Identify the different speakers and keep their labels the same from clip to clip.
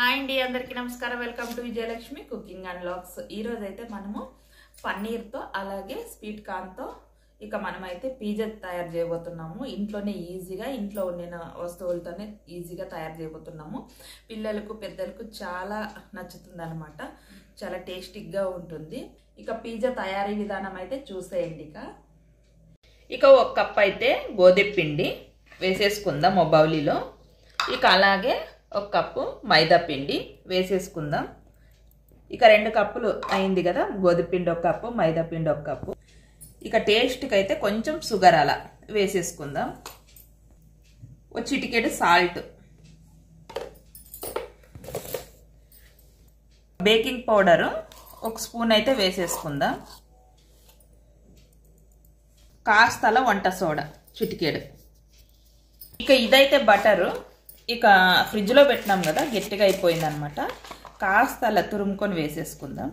Speaker 1: Hi అండి, అందరికీ నమస్కారం. Welcome to Vijayalakshmi cooking and vlogs. ఈరోజు అయితే మనము పన్నీర్తో అలాగే స్వీట్ కార్న్తో మనమైతే పిజ్జా తయారు చేయబోతున్నాము. ఇంట్లోనే ఈజీగా ఇంట్లో ఉన్న వస్తువులతోనే ఈజీగా తయారు చేయబోతున్నాము. పిల్లలకు పెద్దలకు చాలా నచ్చుతుంది అనమాట. చాలా టేస్టీగా ఉంటుంది. పిజ్జా తయారీ విధానం అయితే చూసేయండి. ఒక కప్ అయితే గోధుమ పిండి వేసేసుకుందాం ఓ బౌలీలో. అలాగే ఒక కప్పు మైదా పిండి వేసేసుకుందాం. 2 కప్పులు అయింది కదా. గోధుమ పిండి ఒక కప్పు, మైదా పిండి ఒక కప్పు. టేస్ట్కి అయితే కొంచెం షుగర్ అలా వేసేసుకుందాం. ఒక చిటికెడు సాల్ట్, బేకింగ్ పౌడరు 1 స్పూన్ అయితే వేసేసుకుందాం. కాస్తల వంట సోడా చిటికెడు. ఇదైతే బటరు. ఫ్రిడ్జ్లో పెట్టినాం కదా, గట్టిగా అయిపోయింది అనమాట. కాస్త అలా తురుముకొని వేసేసుకుందాం.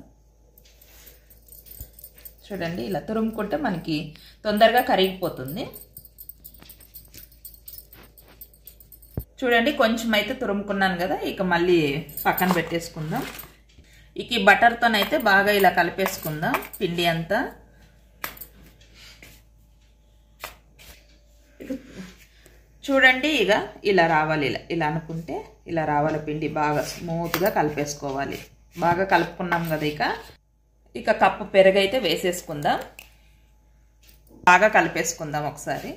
Speaker 1: చూడండి, ఇలా తురుముకుంటే మనకి తొందరగా కరిగిపోతుంది. చూడండి, కొంచెం అయితే తురుముకున్నాను కదా. మళ్ళీ పక్కన పెట్టేసుకుందాం. ఈ బటర్తోనైతే బాగా ఇలా కలిపేసుకుందాం పిండి అంతా. చూడండి, ఇలా రావాలి. ఇలా అనుకుంటే ఇలా రావాలి పిండి. బాగా స్మూత్గా కలిపేసుకోవాలి. బాగా కలుపుకున్నాం కదా. కప్పు పెరుగు అయితే వేసేసుకుందాం. బాగా కలిపేసుకుందాం ఒకసారి.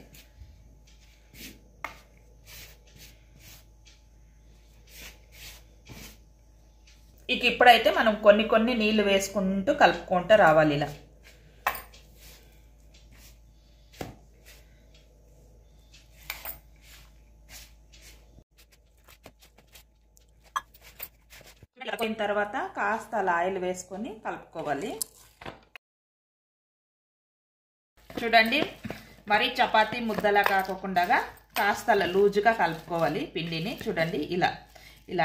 Speaker 1: ఇప్పుడైతే మనం కొన్ని నీళ్లు వేసుకుంటూ కలుపుకుంటూ రావాలి. అయిన తర్వాత కాస్త ఆయిల్ వేసుకొని కలుపుకోవాలి. చూడండి, మరి చపాతీ ముద్దలా కాకుండా కాస్త లూజుగా కలుపుకోవాలి పిండిని. చూడండి, ఇలా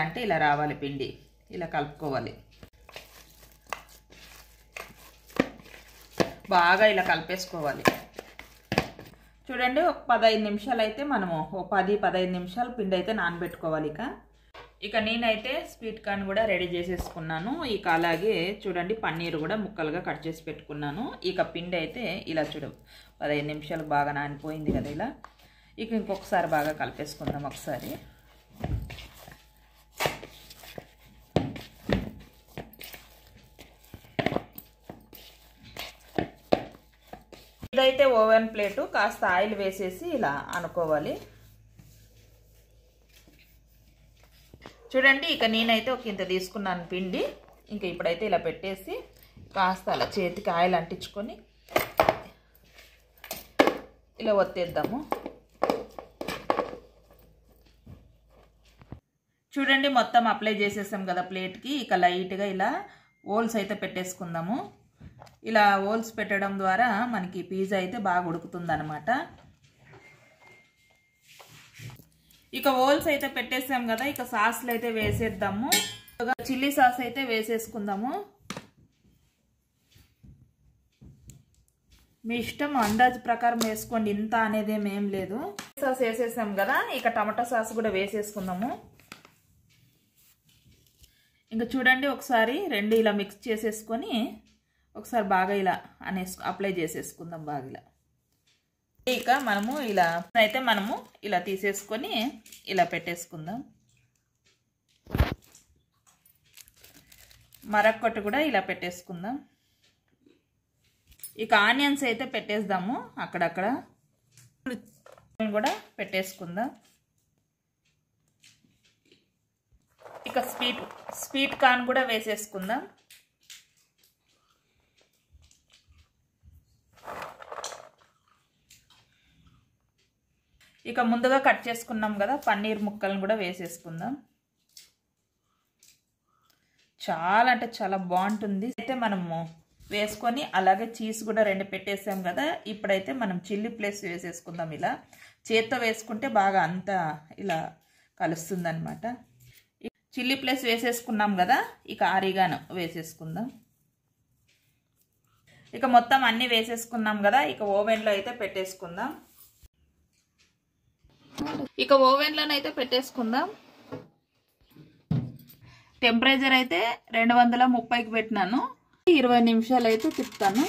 Speaker 1: అంటే ఇలా రావాలి పిండి. ఇలా కలుపుకోవాలి. బాగా ఇలా కలిపేసుకోవాలి. చూడండి, ఒక 15 నిమిషాలు అయితే మనము 10-15 నిమిషాలు పిండి అయితే నానబెట్టుకోవాలి. నేనైతే స్వీట్ కార్న్ కూడా రెడీ చేసేసుకున్నాను. అలాగే చూడండి, పన్నీర్ కూడా ముక్కలుగా కట్ చేసి పెట్టుకున్నాను. పిండి అయితే ఇలా 15 నిమిషాలు బాగా నానిపోయింది కదా. ఇలా ఇంకొకసారి బాగా కలిపేసుకుందాం ఒకసారి. ఇదైతే ఓవెన్ ప్లేటు. కాస్త ఆయిల్ వేసేసి ఇలా అనుకోవాలి. చూడండి, నేనైతే ఒక ఇంత తీసుకున్నాను పిండి. ఇప్పుడైతే ఇలా పెట్టేసి కాస్త అలా చేతికి ఆయిల్ అంటించుకొని ఇలా ఒత్తేద్దాము. చూడండి, మొత్తం అప్లై చేసేసాం కదా ప్లేట్కి. లైట్గా ఇలా హోల్స్ అయితే పెట్టేసుకుందాము. ఇలా హోల్స్ పెట్టడం ద్వారా మనకి పిజ్జా అయితే బాగా ఉడుకుతుంది అనమాట. హోల్స్ అయితే పెట్టేసాం కదా. సాస్లు అయితే వేసేద్దాము. చిల్లీ సాస్ అయితే వేసేసుకుందాము. మీ ఇష్టం, అందాజు ప్రకారం వేసుకోండి. ఇంత అనేది ఏం లేదు. సాస్ వేసేసాం కదా. టమాటా సాస్ కూడా వేసేసుకుందాము. చూడండి, ఒకసారి రెండు ఇలా మిక్స్ చేసేసుకొని ఒకసారి బాగా ఇలా అప్లై చేసేసుకుందాం బాగా ఇలా. మనము ఇలా తీసేసుకొని ఇలా పెట్టేసుకుందాం. మరొకటి కూడా ఇలా పెట్టేసుకుందాం. ఆనియన్స్ అయితే పెట్టేద్దాము. అక్కడక్కడ కూడా పెట్టేసుకుందాం. స్వీట్ కార్న్ కూడా వేసేసుకుందాం. ముందుగా కట్ చేసుకున్నాం కదా పన్నీర్ ముక్కలను కూడా వేసేసుకుందాం. చాలా అంటే చాలా బాగుంటుంది. అయితే మనము వేసుకొని అలాగే చీజ్ కూడా 2 పెట్టేసాం కదా. ఇప్పుడైతే మనం చిల్లీ ఫ్లేక్స్ వేసేసుకుందాం. ఇలా చేత్తో వేసుకుంటే బాగా అంతా ఇలా కలుస్తుంది అనమాట. చిల్లీ ఫ్లేక్స్ వేసేసుకున్నాం కదా. ఆరిగానో వేసేసుకుందాం. మొత్తం అన్నీ వేసేసుకున్నాం కదా. ఓవెన్లో అయితే పెట్టేసుకుందాం. ఓవెన్లోనైతే పెట్టేసుకుందాం. టెంపరేచర్ అయితే 230కి పెట్టినాను. 20 నిమిషాలు అయితే తిప్పుతాను.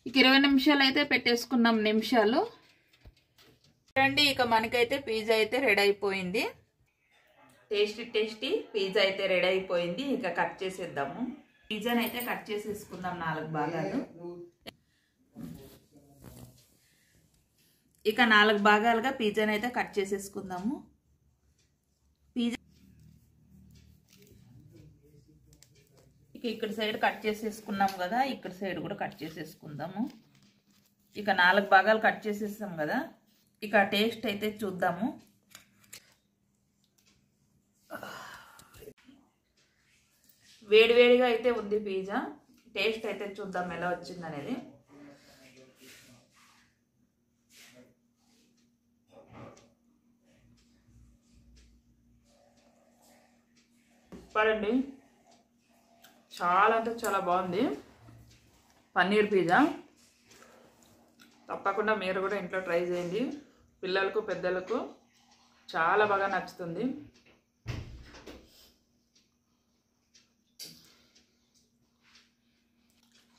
Speaker 1: ఇక 20 నిమిషాలు అయితే పెట్టేసుకున్నాం నిమిషాలు. రండి, ఇక మనకైతే పిజ్జా అయితే రెడీ అయిపోయింది. టేస్టీ పిజ్జా అయితే రెడీ అయిపోయింది. ఇక కట్ చేసేద్దాము. పిజ్జాని అయితే కట్ చేసేసుకుందాం 4 భాగాలు. ఇక 4 భాగాలుగా పిజ్జాని అయితే కట్ చేసేసుకుందాము. పిజ్జా ఇక ఇక్కడ సైడ్ కట్ చేసేసుకున్నాం కదా, ఇక్కడ సైడ్ కూడా కట్ చేసేసుకుందాము. ఇక 4 భాగాలు కట్ చేసేసాం కదా. ఇక టేస్ట్ అయితే చూద్దాము. వేడివేడిగా అయితే ఉంది పిజ్జా. టేస్ట్ అయితే చూద్దాం ఎలా వచ్చింది అనేది. సూపర్ అండి, చాలా అంటే చాలా బాగుంది పన్నీర్ పిజ్జా. తప్పకుండా మీరు కూడా ఇంట్లో ట్రై చేయండి. పిల్లలకు పెద్దలకు చాలా బాగా నచ్చుతుంది.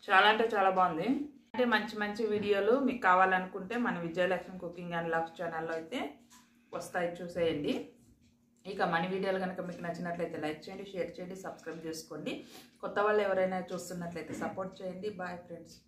Speaker 1: చాలా అంటే చాలా బాగుంది. అంటే మంచి వీడియోలు మీకు కావాలనుకుంటే మన విజయలక్ష్మి కుకింగ్ అండ్ లాగ్స్ ఛానల్లో అయితే వస్తాయి, చూసేయండి. ఇక మన వీడియోలు కనుక మీకు నచ్చినట్లయితే లైక్ చేయండి, షేర్ చేయండి, సబ్స్క్రైబ్ చేసుకోండి. కొత్త వాళ్ళు ఎవరైనా చూస్తున్నట్లయితే సపోర్ట్ చేయండి. Bye friends.